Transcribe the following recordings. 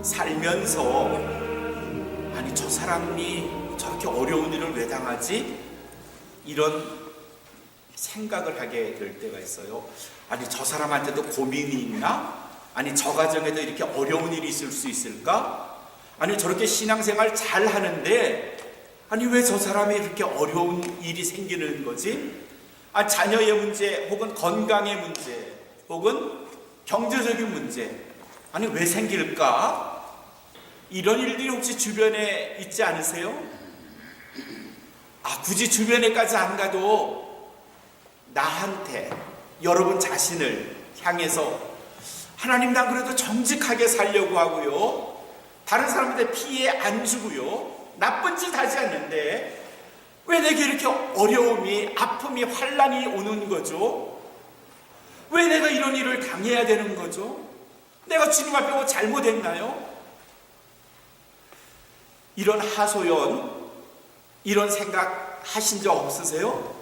살면서 아니 저 사람이 저렇게 어려운 일을 왜 당하지? 이런 생각을 하게 될 때가 있어요. 아니 저 사람한테도 고민이 있나? 아니 저 가정에도 이렇게 어려운 일이 있을 수 있을까? 아니 저렇게 신앙생활 잘 하는데 아니 왜 저 사람이 이렇게 어려운 일이 생기는 거지? 아, 자녀의 문제 혹은 건강의 문제 혹은 경제적인 문제 아니 왜 생길까? 이런 일들이 혹시 주변에 있지 않으세요? 아, 굳이 주변에까지 안 가도 나한테 여러분 자신을 향해서 하나님 난 그래도 정직하게 살려고 하고요, 다른 사람한테 피해 안 주고요, 나쁜 짓 하지 않는데 왜 내게 이렇게 어려움이, 아픔이, 환난이 오는 거죠? 왜 내가 이런 일을 당해야 되는 거죠? 내가 주님 앞에 뭐 잘못했나요? 이런 하소연, 이런 생각 하신 적 없으세요?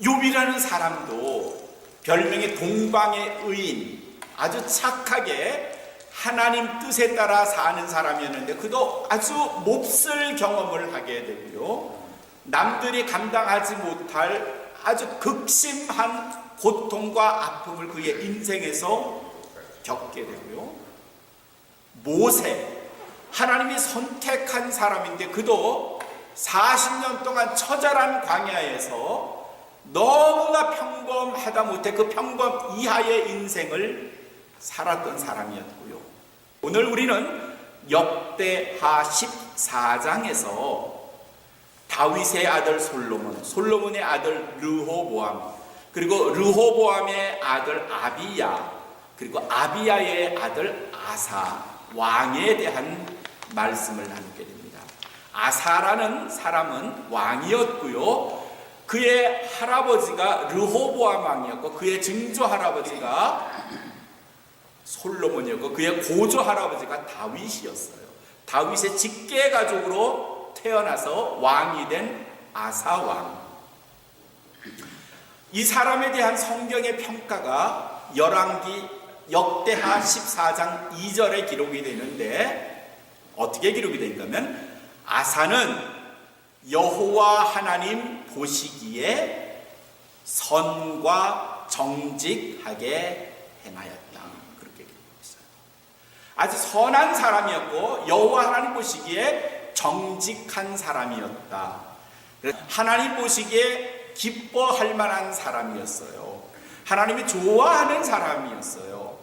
욥이라는 사람도 별명의 동방의 의인, 아주 착하게 하나님 뜻에 따라 사는 사람이었는데 그도 아주 몹쓸 경험을 하게 되고요, 남들이 감당하지 못할 아주 극심한 고통과 아픔을 그의 인생에서 겪게 되고요, 모세, 하나님이 선택한 사람인데 그도 40년 동안 처절한 광야에서 너무나 평범하다 못해 그 평범 이하의 인생을 살았던 사람이었고요. 오늘 우리는 역대하 14장에서 다윗의 아들 솔로몬, 솔로몬의 아들 르호보암, 그리고 르호보암의 아들 아비야, 그리고 아비야의 아들 아사 왕에 대한 말씀을 나누게 됩니다. 아사라는 사람은 왕이었고요, 그의 할아버지가 르호보암 왕이었고 그의 증조 할아버지가 솔로몬이었고 그의 고조 할아버지가 다윗이었어요. 다윗의 직계 가족으로 태어나서 왕이 된 아사 왕. 이 사람에 대한 성경의 평가가 열왕기 역대하 14장 2절에 기록이 되는데 어떻게 기록이 되냐면, 아사는 여호와 하나님 보시기에 선과 정직하게 행하였다. 그렇게 기록하고 있어요. 아주 선한 사람이었고 여호와 하나님 보시기에 정직한 사람이었다. 하나님 보시기에 기뻐할 만한 사람이었어요. 하나님이 좋아하는 사람이었어요.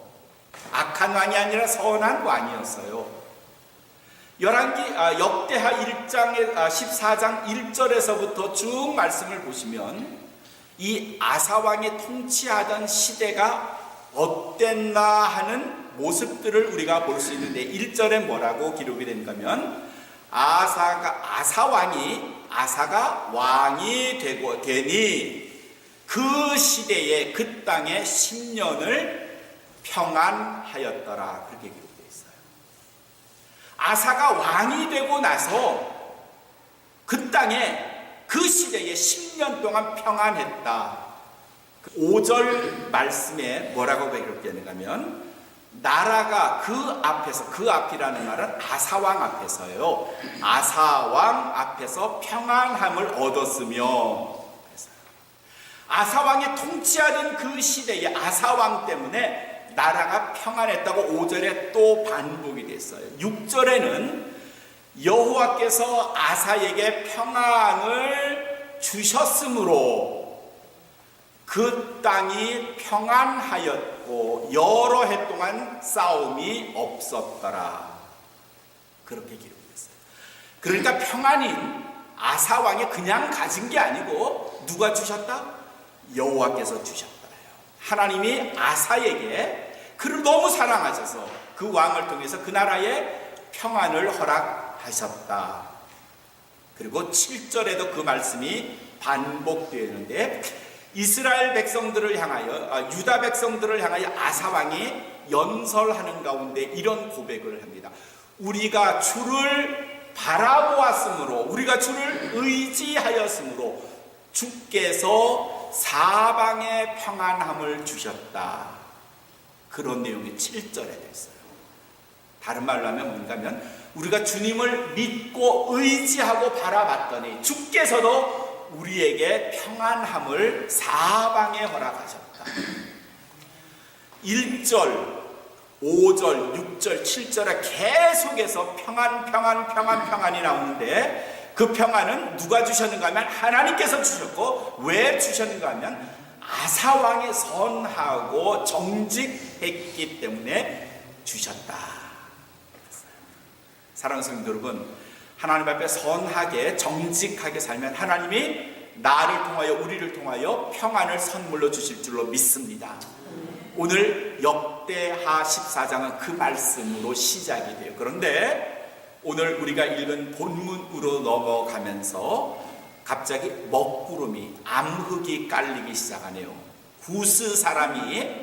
악한 왕이 아니라 선한 왕이었어요. 역대하 14장 1절에서부터 쭉 말씀을 보시면 이 아사왕이 통치하던 시대가 어땠나 하는 모습들을 우리가 볼 수 있는데, 1절에 뭐라고 기록이 된다면, 아사가 왕이 되니 그 시대에 그 땅에 10년을 평안하였더라. 그렇게 기록되어 있어요. 아사가 왕이 되고 나서 그 땅에 그 시대에 10년 동안 평안했다. 5절 말씀에 뭐라고 기록되는가면, 나라가 그 앞에서, 그 앞이라는 말은 아사왕 앞에서요, 아사왕 앞에서 평안함을 얻었으며, 아사왕이 통치하던 그 시대에 아사왕 때문에 나라가 평안했다고 5절에 또 반복이 됐어요. 6절에는 여호와께서 아사에게 평안을 주셨으므로 그 땅이 평안하였고 여러 해 동안 싸움이 없었더라. 그렇게 기록됐어요. 그러니까 평안인 아사왕이 그냥 가진 게 아니고 누가 주셨다? 여호와께서 주셨더래요. 하나님이 아사에게 그를 너무 사랑하셔서 그 왕을 통해서 그 나라에 평안을 허락하셨다. 그리고 7절에도 그 말씀이 반복되는데, 이스라엘 백성들을 향하여, 유다 백성들을 향하여 아사왕이 연설하는 가운데 이런 고백을 합니다. 우리가 주를 바라보았으므로, 우리가 주를 의지하였으므로 주께서 사방에 평안함을 주셨다. 그런 내용이 7절에 있어요. 다른 말로 하면 뭔가 하면 우리가 주님을 믿고 의지하고 바라봤더니 주께서도 우리에게 평안함을 사방에 허락하셨다. 1절, 5절, 6절, 7절에 계속해서 평안이 나오는데 그 평안은 누가 주셨는가 하면 하나님께서 주셨고, 왜 주셨는가 하면 아사왕이 선하고 정직했기 때문에 주셨다. 사랑하는 성도 여러분, 하나님 앞에 선하게 정직하게 살면 하나님이 나를 통하여 우리를 통하여 평안을 선물로 주실 줄로 믿습니다. 오늘 역대하 14장은 그 말씀으로 시작이 돼요. 그런데 오늘 우리가 읽은 본문으로 넘어가면서 갑자기 먹구름이, 암흑이 깔리기 시작하네요. 구스 사람이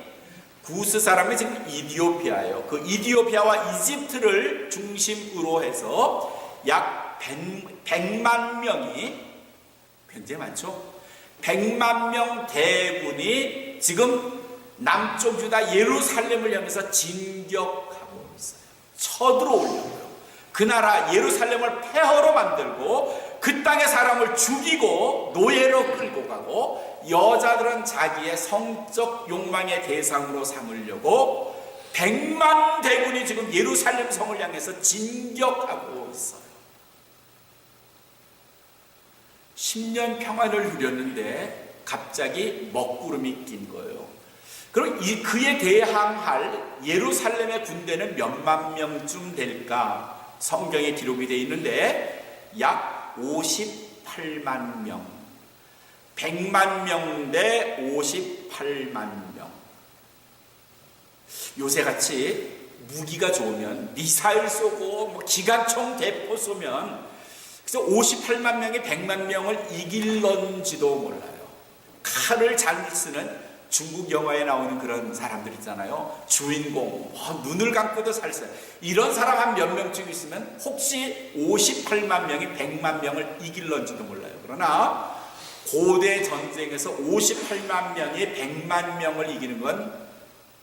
지금 이디오피아예요. 그 이디오피아와 이집트를 중심으로 해서 약 100만 명이, 굉장히 많죠? 100만 명 대군이 지금 남쪽 유다 예루살렘을 향해서 진격하고 있어요. 쳐들어오려고요. 그 나라 예루살렘을 폐허로 만들고 그 땅의 사람을 죽이고 노예로 끌고 가고 여자들은 자기의 성적 욕망의 대상으로 삼으려고 100만 대군이 지금 예루살렘 성을 향해서 진격하고 있어요. 10년 평안을 누렸는데 갑자기 먹구름이 낀 거예요. 그럼 그에 대항할 예루살렘의 군대는 몇만 명쯤 될까? 성경에 기록이 되어 있는데 약 58만 명. 100만 명 대 58만 명. 요새같이 무기가 좋으면 미사일 쏘고 뭐 기관총 대포 쏘면 그래서 58만 명이 100만 명을 이길런지도 몰라요. 칼을 잘 쓰는 중국 영화에 나오는 그런 사람들 있잖아요. 주인공 눈을 감고도 살살, 이런 사람 한 몇 명쯤 있으면 혹시 58만 명이 100만 명을 이길런지도 몰라요. 그러나 고대 전쟁에서 58만 명이 100만 명을 이기는 건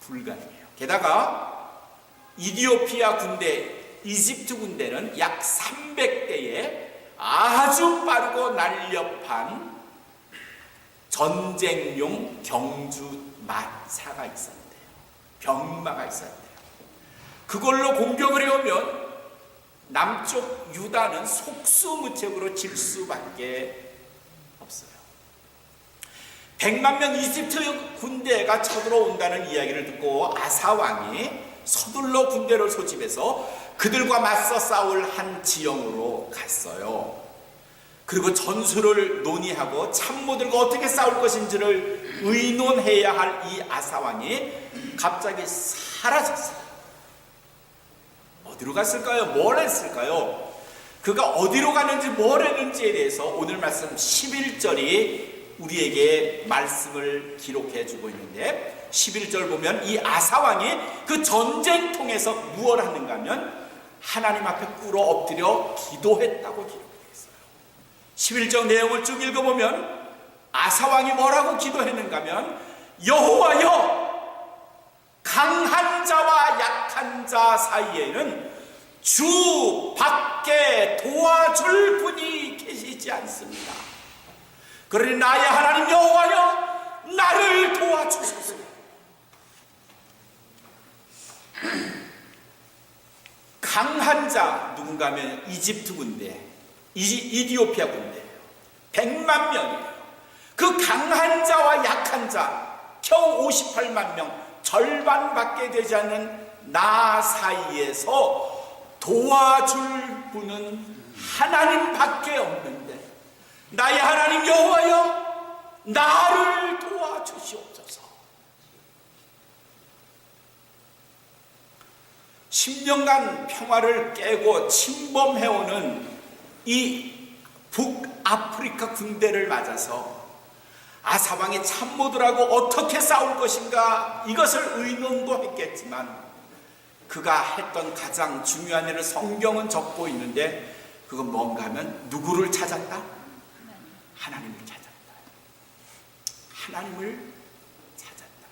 불가능해요. 게다가 이디오피아 군대, 이집트 군대는 약 300대의 아주 빠르고 날렵한 전쟁용 경주 마차가 있었대요. 병마가 있었대요. 그걸로 공격을 해오면 남쪽 유다는 속수무책으로 질 수밖에 없어요. 100만 명 이집트 군대가 쳐들어온다는 이야기를 듣고 아사왕이 서둘러 군대를 소집해서 그들과 맞서 싸울 한 지형으로 갔어요. 그리고 전술을 논의하고 참모들과 어떻게 싸울 것인지를 의논해야 할 이 아사왕이 갑자기 사라졌어요. 어디로 갔을까요? 뭘 했을까요? 그가 어디로 갔는지 뭘 했는지에 대해서 오늘 말씀 11절이 우리에게 말씀을 기록해 주고 있는데, 11절 보면 이 아사왕이 그 전쟁통에서 무엇을 하는가 하면 하나님 앞에 꿇어 엎드려 기도했다고 기록해요. 11절 내용을 쭉 읽어보면 아사왕이 뭐라고 기도했는가 하면, 여호와여, 강한 자와 약한 자 사이에는 주 밖에 도와줄 분이 계시지 않습니다. 그러니 나의 하나님 여호와여, 나를 도와주소서. 강한 자 누군가 하면 이집트 군대, 이디오피아 군대 100만 명이에요. 그 강한 자와 약한 자 겨우 58만 명, 절반밖에 되지 않는 나 사이에서 도와줄 분은 하나님밖에 없는데, 나의 하나님 여호와여, 나를 도와주시옵소서. 10년간 평화를 깨고 침범해오는 이 북아프리카 군대를 맞아서 아사왕의 참모들하고 어떻게 싸울 것인가, 이것을 의논도 했겠지만 그가 했던 가장 중요한 일을 성경은 적고 있는데, 그건 뭔가 하면 누구를 찾았다? 하나님을 찾았다. 하나님을 찾았다.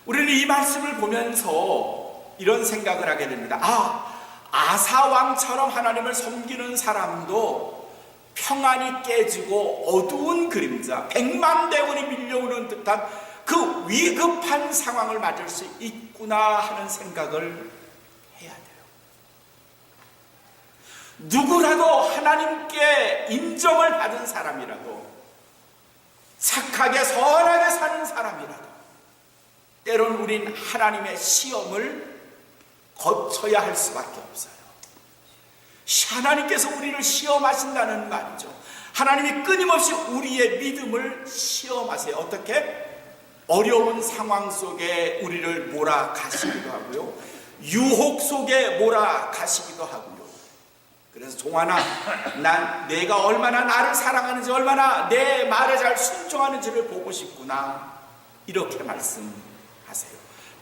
우리는 이 말씀을 보면서 이런 생각을 하게 됩니다. 아사왕처럼 하나님을 섬기는 사람도 평안이 깨지고 어두운 그림자, 100만 대군이 밀려오는 듯한 그 위급한 상황을 맞을 수 있구나 하는 생각을 해야 돼요. 누구라도 하나님께 인정을 받은 사람이라도, 착하게 선하게 사는 사람이라도 때론 우린 하나님의 시험을 거쳐야 할 수밖에 없어요. 하나님께서 우리를 시험하신다는 말이죠. 하나님이 끊임없이 우리의 믿음을 시험하세요. 어떻게? 어려운 상황 속에 우리를 몰아가시기도 하고요, 유혹 속에 몰아가시기도 하고요. 그래서 종아나, 난 내가 얼마나 나를 사랑하는지, 얼마나 내 말에 잘 순종하는지를 보고 싶구나, 이렇게 말씀하세요.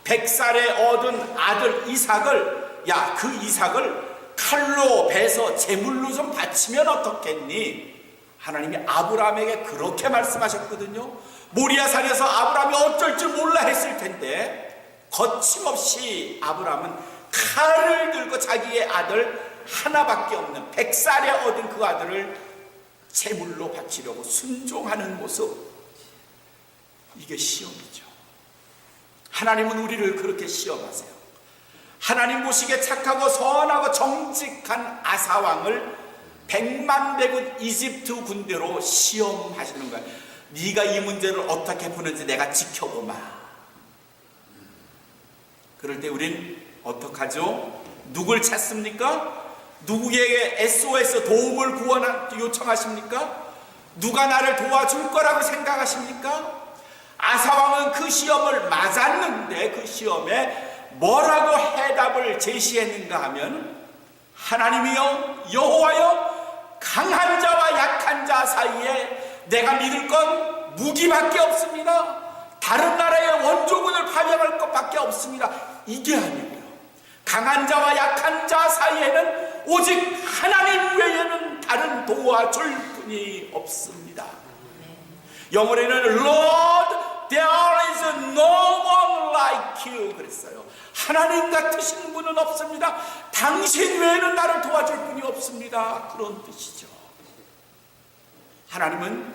100살에 얻은 아들 이삭을, 야, 그 이삭을 칼로 베서 제물로 좀 바치면 어떻겠니? 하나님이 아브라함에게 그렇게 말씀하셨거든요. 모리아산에서 아브라함이 어쩔 줄 몰라 했을 텐데 거침없이 아브라함은 칼을 들고 자기의 아들 하나밖에 없는 100살에 얻은 그 아들을 제물로 바치려고 순종하는 모습, 이게 시험이죠. 하나님은 우리를 그렇게 시험하세요. 하나님 보시기에 착하고 선하고 정직한 아사왕을 100만 대군 이집트 군대로 시험하시는 거예요. 네가 이 문제를 어떻게 푸는지 내가 지켜보마. 그럴 때 우린 어떡하죠? 누굴 찾습니까? 누구에게 SOS 도움을 요청하십니까? 누가 나를 도와줄 거라고 생각하십니까? 아사왕은 그 시험을 맞았는데 그 시험에 뭐라고 해답을 제시했는가 하면, 하나님이여, 여호와여, 강한 자와 약한 자 사이에 내가 믿을 건 무기밖에 없습니다. 다른 나라의 원조군을 파병할 것밖에 없습니다. 이게 아니고요, 강한 자와 약한 자 사이에는 오직 하나님 외에는 다른 도와줄 분이 없습니다. 영어에는 Lord, there is no one like you 그랬어요. 하나님 같으신 분은 없습니다. 당신 외에는 나를 도와줄 분이 없습니다. 그런 뜻이죠. 하나님은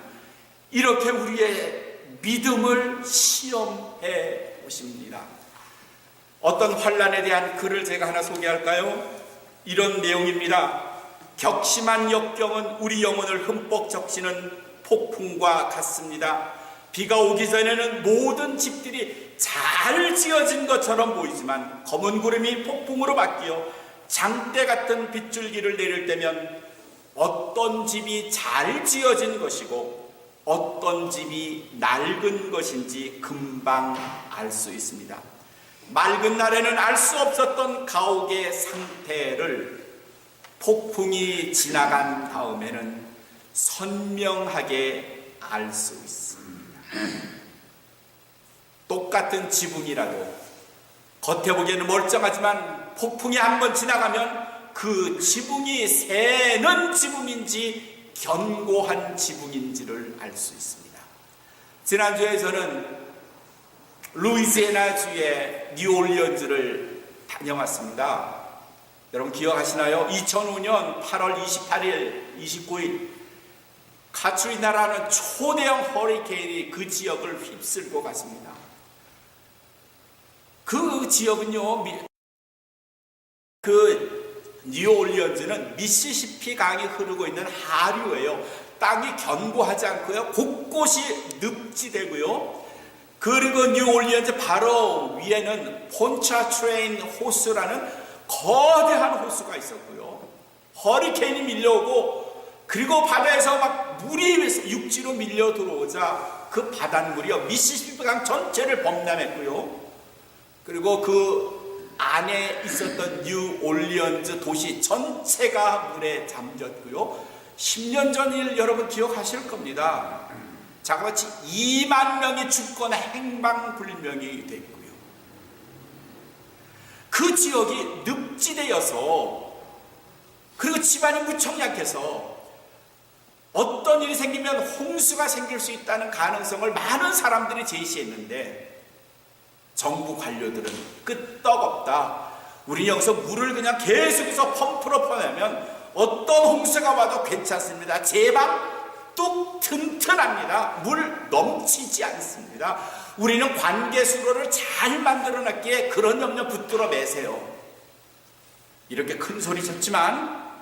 이렇게 우리의 믿음을 시험해 보십니다. 어떤 환난에 대한 글을 제가 하나 소개할까요? 이런 내용입니다. 격심한 역경은 우리 영혼을 흠뻑 적시는 폭풍과 같습니다. 비가 오기 전에는 모든 집들이 잘 지어진 것처럼 보이지만 검은 구름이 폭풍으로 바뀌어 장대 같은 빗줄기를 내릴 때면 어떤 집이 잘 지어진 것이고 어떤 집이 낡은 것인지 금방 알 수 있습니다. 맑은 날에는 알 수 없었던 가옥의 상태를 폭풍이 지나간 다음에는 선명하게 알 수 있습니다. 똑같은 지붕이라도 겉에 보기에는 멀쩡하지만 폭풍이 한번 지나가면 그 지붕이 새는 지붕인지 견고한 지붕인지를 알 수 있습니다. 지난주에 저는 루이지애나주의 뉴올리언즈를 다녀왔습니다. 여러분 기억하시나요? 2005년 8월 28일, 29일 카트리나라는 초대형 허리케인이 그 지역을 휩쓸고 갔습니다. 그 지역은요, 그 뉴올리언즈는 미시시피 강이 흐르고 있는 하류예요. 땅이 견고하지 않고요, 곳곳이 늪지대고요. 그리고 뉴올리언즈 바로 위에는 폰차트레인 호수라는 거대한 호수가 있었고요. 허리케인이 밀려오고, 그리고 바다에서 막 물이 육지로 밀려 들어오자 그 바닷물이요 미시시피 강 전체를 범람했고요. 그리고 그 안에 있었던 뉴올리언즈 도시 전체가 물에 잠겼고요. 10년 전 일 여러분 기억하실 겁니다. 자그마치 2만 명이 죽거나 행방불명이 됐고요. 그 지역이 늪지대여서, 그리고 집안이 무척 약해서 어떤 일이 생기면 홍수가 생길 수 있다는 가능성을 많은 사람들이 제시했는데, 정부 관료들은 끄떡없다. 우리 여기서 물을 그냥 계속해서 펌프로 퍼내면 어떤 홍수가 와도 괜찮습니다. 제방 뚝 튼튼합니다. 물 넘치지 않습니다. 우리는 관계 수로를 잘 만들어놨기에 그런 염려 붙들어 매세요. 이렇게 큰 소리 쳤지만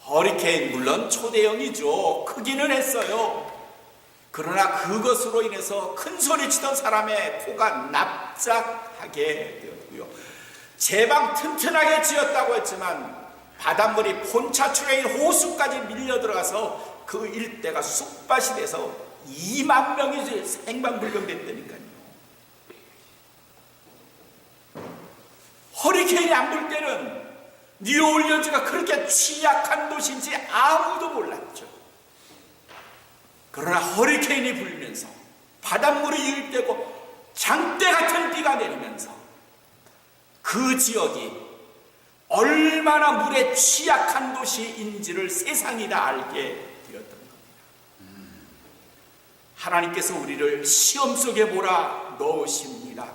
허리케인 물론 초대형이죠. 크기는 했어요. 그러나 그것으로 인해서 큰 소리 치던 사람의 코가 납작하게 되었고요. 제방 튼튼하게 지었다고 했지만 바닷물이 폰차추레인 호수까지 밀려 들어가서 그 일대가 쑥밭이 돼서 2만 명이 생방불명됐다니까요. 허리케인이 안 불 때는 뉴올리언즈가 그렇게 취약한 도시인지 아무도 몰랐죠. 그러나 허리케인이 불면서 바닷물이 일대고 장대 같은 비가 내리면서 그 지역이 얼마나 물에 취약한 도시인지를 세상이 다 알게 되었던 겁니다. 하나님께서 우리를 시험 속에 몰아넣으십니다.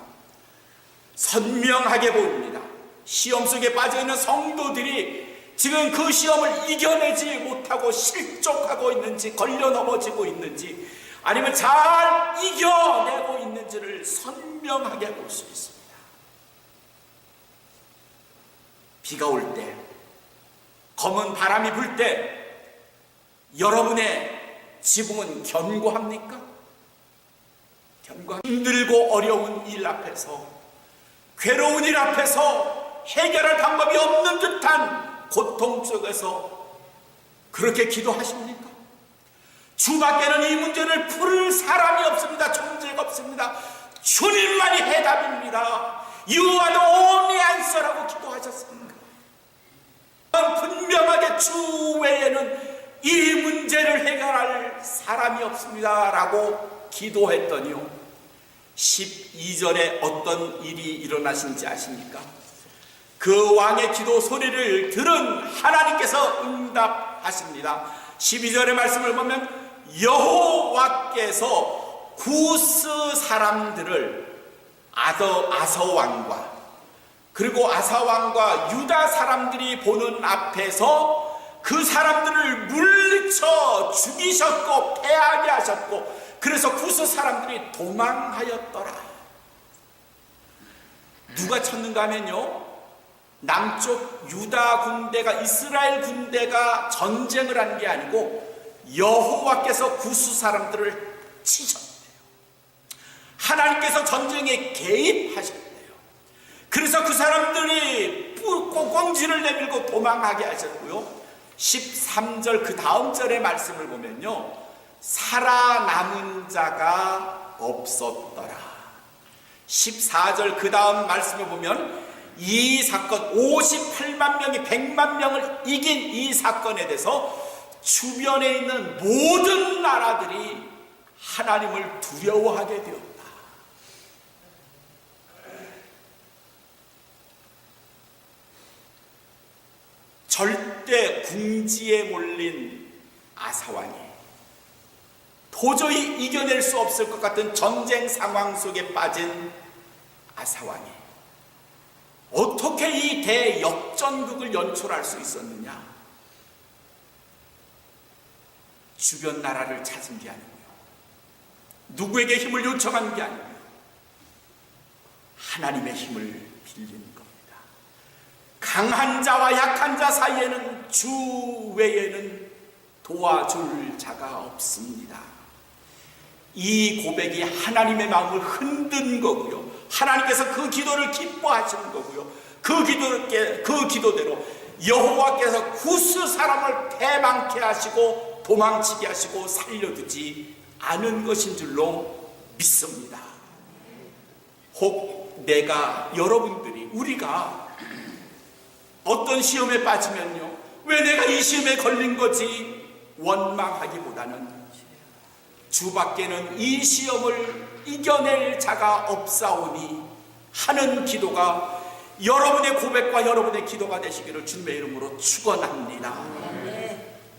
선명하게 보입니다. 시험 속에 빠져있는 성도들이 지금 그 시험을 이겨내지 못하고 실족하고 있는지, 걸려 넘어지고 있는지, 아니면 잘 이겨내고 있는지를 선명하게 볼 수 있습니다. 비가 올 때, 검은 바람이 불 때 여러분의 지붕은 견고합니까? 힘들고 어려운 일 앞에서, 괴로운 일 앞에서 해결할 방법이 없는 듯한 고통 속에서 그렇게 기도하십니까? 주 밖에는 이 문제를 풀 사람이 없습니다. 존재가 없습니다. 주님만이 해답입니다. You are the only answer라고 기도하셨습니다. 분명하게 주 외에는 이 문제를 해결할 사람이 없습니다 라고 기도했더니요, 12절에 어떤 일이 일어나신지 아십니까? 그 왕의 기도 소리를 들은 하나님께서 응답하십니다. 12절의 말씀을 보면 여호와께서 구스 사람들을 아서 왕과 그리고 아사 왕과 유다 사람들이 보는 앞에서 그 사람들을 물리쳐 죽이셨고 패하게 하셨고, 그래서 구스 사람들이 도망하였더라. 누가 쳤는가 하면요, 남쪽 유다 군대가, 이스라엘 군대가 전쟁을 한 게 아니고 여호와께서 구스 사람들을 치셨대요. 하나님께서 전쟁에 개입하셨대요. 그래서 그 사람들이 꽁꽁지를 내밀고 도망하게 하셨고요, 13절 그 다음 절의 말씀을 보면요, 살아남은 자가 없었더라. 14절 그 다음 말씀을 보면 이 사건, 58만 명이 100만 명을 이긴 이 사건에 대해서 주변에 있는 모든 나라들이 하나님을 두려워하게 되었다. 절대 궁지에 몰린 아사왕이, 도저히 이겨낼 수 없을 것 같은 전쟁 상황 속에 빠진 아사왕이 어떻게 이 대역전극을 연출할 수 있었느냐? 주변 나라를 찾은 게 아니고요, 누구에게 힘을 요청한 게 아니고요, 하나님의 힘을 빌린 겁니다. 강한 자와 약한 자 사이에는 주 외에는 도와줄 자가 없습니다. 이 고백이 하나님의 마음을 흔든 거고요, 하나님께서 그 기도를 기뻐하시는 거고요, 그 기도대로 여호와께서 구스 사람을 패망케 하시고 도망치게 하시고 살려두지 않은 것인 줄로 믿습니다. 혹 내가, 여러분들이, 우리가 어떤 시험에 빠지면요, 왜 내가 이 시험에 걸린 거지 원망하기보다는 주 밖에는 이 시험을 이겨낼 자가 없사오니 하는 기도가 여러분의 고백과 여러분의 기도가 되시기를 주님의 이름으로 축원합니다.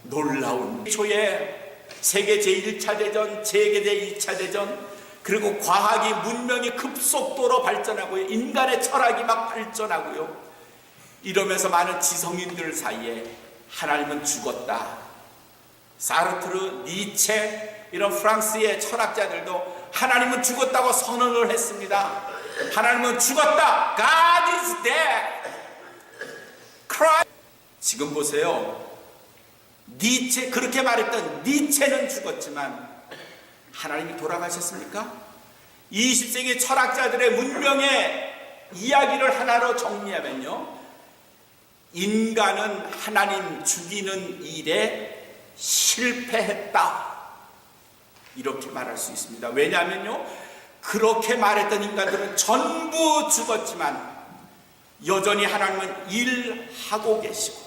놀라운 초에 세계 제1차 대전, 세계 제2차 대전, 그리고 과학이 문명이 급속도로 발전하고요. 인간의 철학이 막 발전하고요. 이러면서 많은 지성인들 사이에 하나님은 죽었다. 사르트르, 니체 이런 프랑스의 철학자들도 하나님은 죽었다고 선언을 했습니다. 하나님은 죽었다. God is dead. Christ. 지금 보세요. 니체, 그렇게 말했던 니체는 죽었지만 하나님이 돌아가셨습니까? 20세기 철학자들의 문명의 이야기를 하나로 정리하면요, 인간은 하나님 죽이는 일에 실패했다, 이렇게 말할 수 있습니다. 왜냐하면요, 그렇게 말했던 인간들은 전부 죽었지만 여전히 하나님은 일하고 계시고,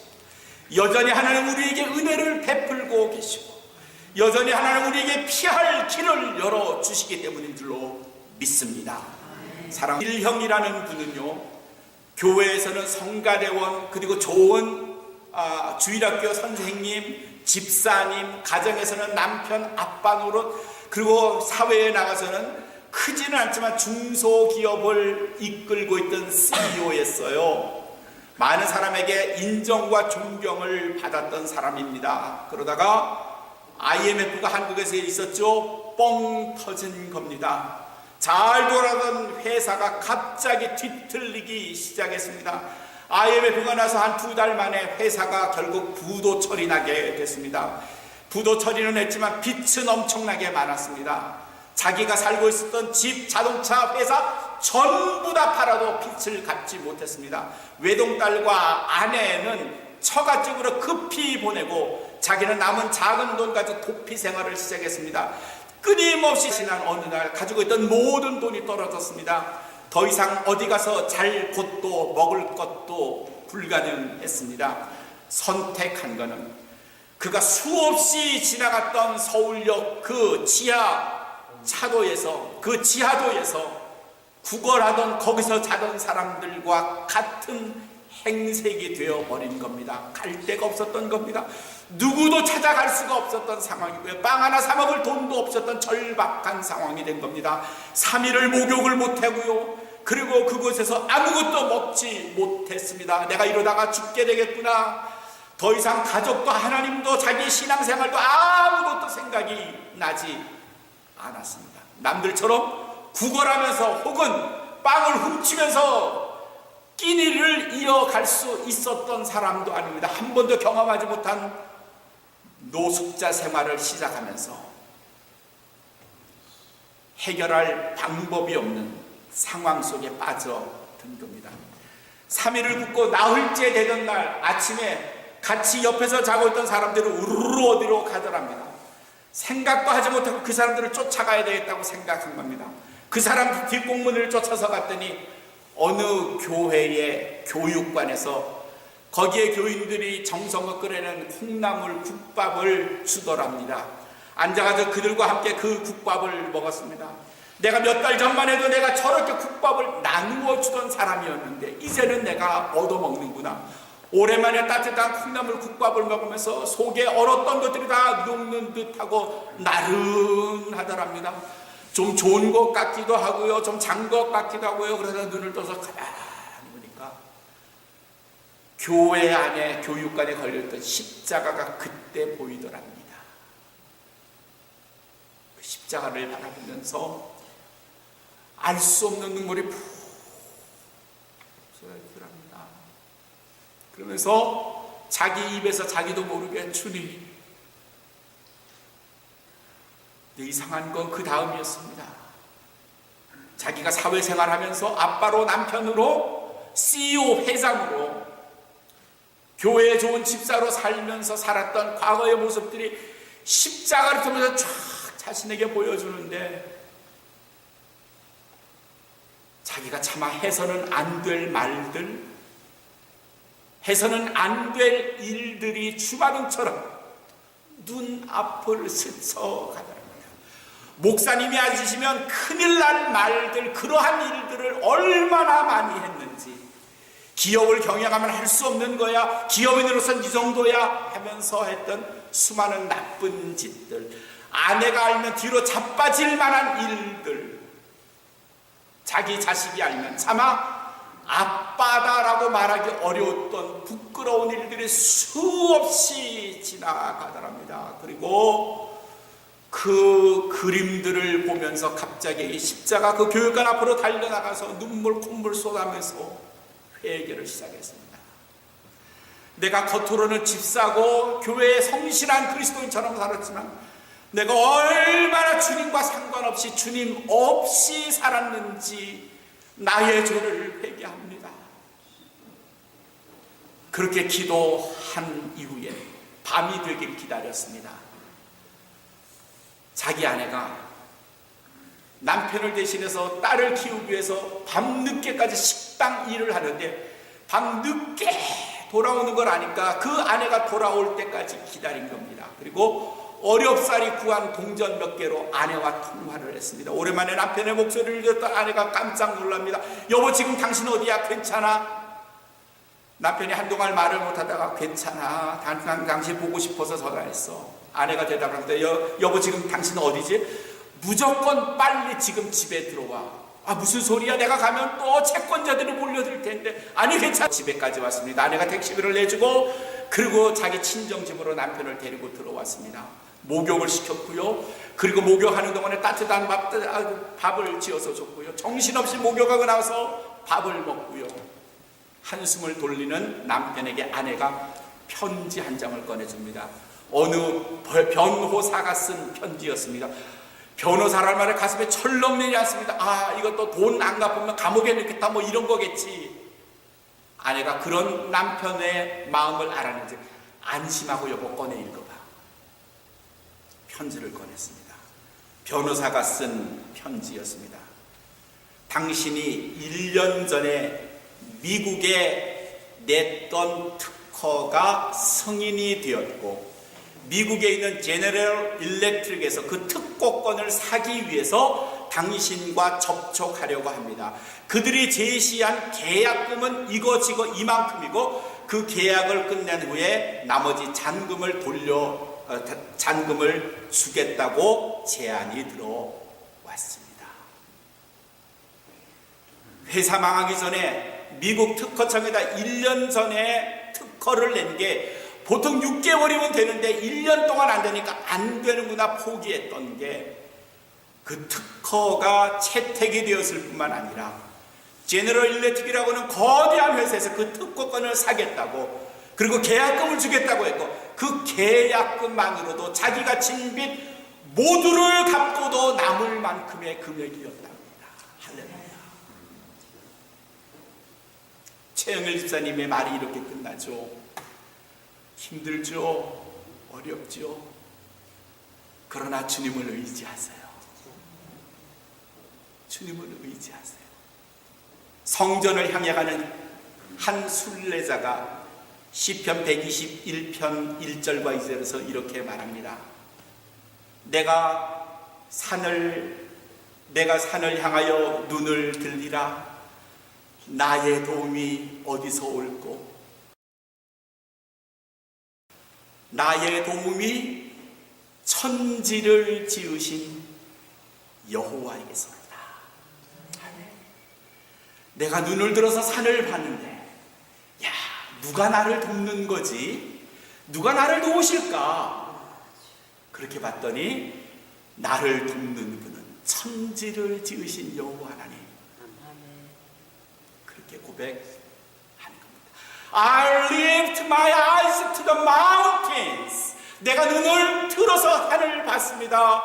여전히 하나님 우리에게 은혜를 베풀고 계시고, 여전히 하나님 우리에게 피할 길을 열어주시기 때문인 줄로 믿습니다. 사랑하는 일형이라는 분은요, 교회에서는 성가대원, 그리고 좋은 주일학교 선생님, 집사님, 가정에서는 남편, 아빠 노릇, 그리고 사회에 나가서는 크지는 않지만 중소기업을 이끌고 있던 CEO였어요. 많은 사람에게 인정과 존경을 받았던 사람입니다. 그러다가 IMF가 한국에서 있었죠. 뻥 터진 겁니다. 잘 돌아가던 회사가 갑자기 뒤틀리기 시작했습니다. IMF가 나서 한 2달 만에 회사가 결국 부도 처리 나게 됐습니다. 부도 처리는 했지만 빚은 엄청나게 많았습니다. 자기가 살고 있었던 집, 자동차 회사 전부 다 팔아도 빚을 갚지 못했습니다. 외동딸과 아내는 처가집으로 급히 보내고 자기는 남은 작은 돈 가지고 도피 생활을 시작했습니다. 끊임없이 지난 어느 날 가지고 있던 모든 돈이 떨어졌습니다. 더 이상 어디 가서 잘 곳도 먹을 것도 불가능했습니다. 선택한 것은 그가 수없이 지나갔던 서울역 그 지하 차도에서, 그 지하도에서 구걸하던, 거기서 자던 사람들과 같은 행색이 되어버린 겁니다. 갈 데가 없었던 겁니다. 누구도 찾아갈 수가 없었던 상황이고요. 빵 하나 사 먹을 돈도 없었던 절박한 상황이 된 겁니다. 3일을 목욕을 못하고요. 그리고 그곳에서 아무것도 먹지 못했습니다. 내가 이러다가 죽게 되겠구나. 더 이상 가족도 하나님도 자기 신앙생활도 아무것도 생각이 나지 않았습니다. 남들처럼 구걸하면서 혹은 빵을 훔치면서 끼니를 이어갈 수 있었던 사람도 아닙니다. 한 번도 경험하지 못한 노숙자 생활을 시작하면서 해결할 방법이 없는 상황 속에 빠져든 겁니다. 3일을 굶고 나흘째 되던 날 아침에 같이 옆에서 자고 있던 사람들은 우르르 어디로 가더랍니다. 생각도 하지 못하고 그 사람들을 쫓아가야 되겠다고 생각한 겁니다. 그 사람 뒷공문을 쫓아서 갔더니 어느 교회의 교육관에서 거기에 교인들이 정성껏 끓여낸 콩나물 국밥을 주더랍니다. 앉아가지고 그들과 함께 그 국밥을 먹었습니다. 내가 몇 달 전만 해도 내가 저렇게 국밥을 나누어 주던 사람이었는데 이제는 내가 얻어먹는구나. 오랜만에 따뜻한 콩나물 국밥을 먹으면서 속에 얼었던 것들이 다 녹는 듯하고 나른하더랍니다. 좀 좋은 것 같기도 하고요, 좀 잔 것 같기도 하고요. 그러다 눈을 떠서 가만히 보니까 교회 안에 교육관에 걸렸던 십자가가 그때 보이더랍니다. 그 십자가를 바라보면서 알 수 없는 눈물이 푹 쏟아지더랍니다. 그러면서 자기 입에서 자기도 모르게 주님, 이상한 건 그 다음이었습니다. 자기가 사회생활하면서 아빠로, 남편으로, CEO 회장으로, 교회에 좋은 집사로 살면서 살았던 과거의 모습들이 십자가를 통해서 쫙 자신에게 보여주는데 자기가 차마 해서는 안 될 말들, 해서는 안 될 일들이 주마등처럼 눈앞을 스쳐가더랍니다. 목사님이 앉으시면 큰일 날 말들, 그러한 일들을 얼마나 많이 했는지, 기업을 경영하면 할 수 없는 거야, 기업인으로서는 이 정도야 하면서 했던 수많은 나쁜 짓들, 아내가 알면 뒤로 자빠질 만한 일들, 자기 자식이 알면 차마 아빠다라고 말하기 어려웠던 부끄러운 일들이 수없이 지나가더랍니다. 그리고 그 그림들을 보면서 갑자기 이 십자가 그 교육관 앞으로 달려나가서 눈물 콧물 쏟아면서 회개를 시작했습니다. 내가 겉으로는 집사고 교회에 성실한 그리스도인처럼 살았지만 내가 얼마나 주님과 상관없이 주님 없이 살았는지 나의 죄를 회개합니다. 그렇게 기도한 이후에 밤이 되길 기다렸습니다. 자기 아내가 남편을 대신해서 딸을 키우기 위해서 밤늦게까지 식당 일을 하는데 밤늦게 돌아오는 걸 아니까 그 아내가 돌아올 때까지 기다린 겁니다. 그리고 어렵사리 구한 동전 몇 개로 아내와 통화를 했습니다. 오랜만에 남편의 목소리를 듣던 아내가 깜짝 놀랍니다. 여보, 지금 당신 어디야? 괜찮아? 남편이 한동안 말을 못하다가 괜찮아, 당신 보고 싶어서 전화했어. 아내가 대답합니다. 여보, 지금 당신 어디지? 무조건 빨리 지금 집에 들어와. 아, 무슨 소리야? 내가 가면 또 채권자들이 몰려들 텐데. 아니, 괜찮아. 집에까지 왔습니다. 아내가 택시비를 내주고 그리고 자기 친정집으로 남편을 데리고 들어왔습니다. 목욕을 시켰고요. 그리고 목욕하는 동안에 따뜻한 밥을 지어서 줬고요. 정신없이 목욕하고 나서 밥을 먹고요. 한숨을 돌리는 남편에게 아내가 편지 한 장을 꺼내줍니다. 어느 변호사가 쓴 편지였습니다. 변호사란 말에 가슴에 철렁내지 않습니다. 아, 이것도 돈 안 갚으면 감옥에 넣겠다 뭐 이런 거겠지. 아내가 그런 남편의 마음을 알았는지 안심하고 여보 꺼내 읽어봐. 편지를 꺼냈습니다. 변호사가 쓴 편지였습니다. 당신이 1년 전에 미국에 냈던 특허가 승인이 되었고 미국에 있는 제너럴 일렉트릭에서 그 특허권을 사기 위해서 당신과 접촉하려고 합니다. 그들이 제시한 계약금은 이거지고 이만큼이고 그 계약을 끝낸 후에 나머지 잔금을 주겠다고 제안이 들어왔습니다. 회사 망하기 전에 미국 특허청에다 1년 전에 특허를 낸 게 보통 6개월이면 되는데 1년 동안 안 되니까 안 되는구나 포기했던 게 그 특허가 채택이 되었을 뿐만 아니라 제너럴 일렉트릭이라고 하는 거대한 회사에서 그 특허권을 사겠다고 그리고 계약금을 주겠다고 했고 그 계약금만으로도 자기가 진 빚 모두를 갚고도 남을 만큼의 금액이었답니다. 할렐루야. 최영일 집사님의 말이 이렇게 끝나죠. 힘들죠. 어렵죠. 그러나 주님을 의지하세요. 주님을 의지하세요. 성전을 향해 가는 한 순례자가 시편 121편 1절과 2절에서 이렇게 말합니다. 내가 산을 향하여 눈을 들리라. 나의 도움이 어디서 올꼬? 나의 도움이 천지를 지으신 여호와에게서로다. 내가 눈을 들어서 산을 봤는데 야, 누가 나를 돕는 거지? 누가 나를 도우실까? 그렇게 봤더니 나를 돕는 분은 천지를 지으신 여호와 하나님. 그렇게 고백하는 겁니다. I lift my eyes to the mountains. 내가 눈을 들어서 하늘을 봤습니다.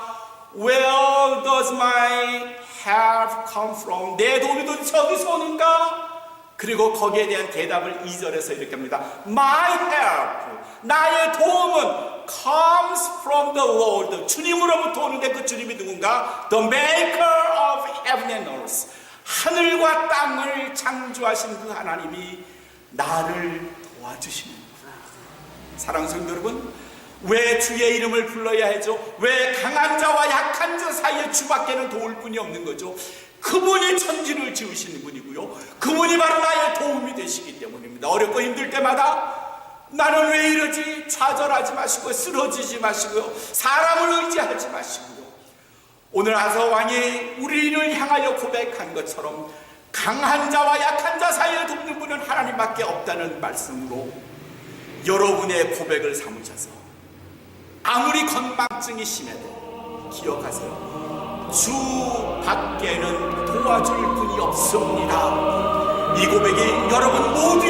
Where does my help come from? 내 도움이 도대체 어디서 오는가? 그리고 거기에 대한 대답을 2절에서 이렇게 합니다. My help, 나의 도움은 comes from the Lord. 주님으로부터 오는데 그 주님이 누군가? The maker of heaven and earth. 하늘과 땅을 창조하신 그 하나님이 나를 도와주시는구나. 사랑하는 성도 여러분, 왜 주의 이름을 불러야 하죠? 왜 강한 자와 약한 자 사이에 주밖에는 도울 분이 없는 거죠? 그분이 천지를 지으시는 분이고요. 그분이 바로 나의 도움이 되시기 때문입니다. 어렵고 힘들 때마다 나는 왜 이러지? 좌절하지 마시고요, 쓰러지지 마시고요, 사람을 의지하지 마시고요, 오늘 아서 왕이 우리를 향하여 고백한 것처럼 강한 자와 약한 자 사이에 돕는 분은 하나님밖에 없다는 말씀으로 여러분의 고백을 삼으셔서 아무리 건망증이 심해도 기억하세요. 주 밖에는 도와줄 분이 없습니다. 이 고백이 여러분 모두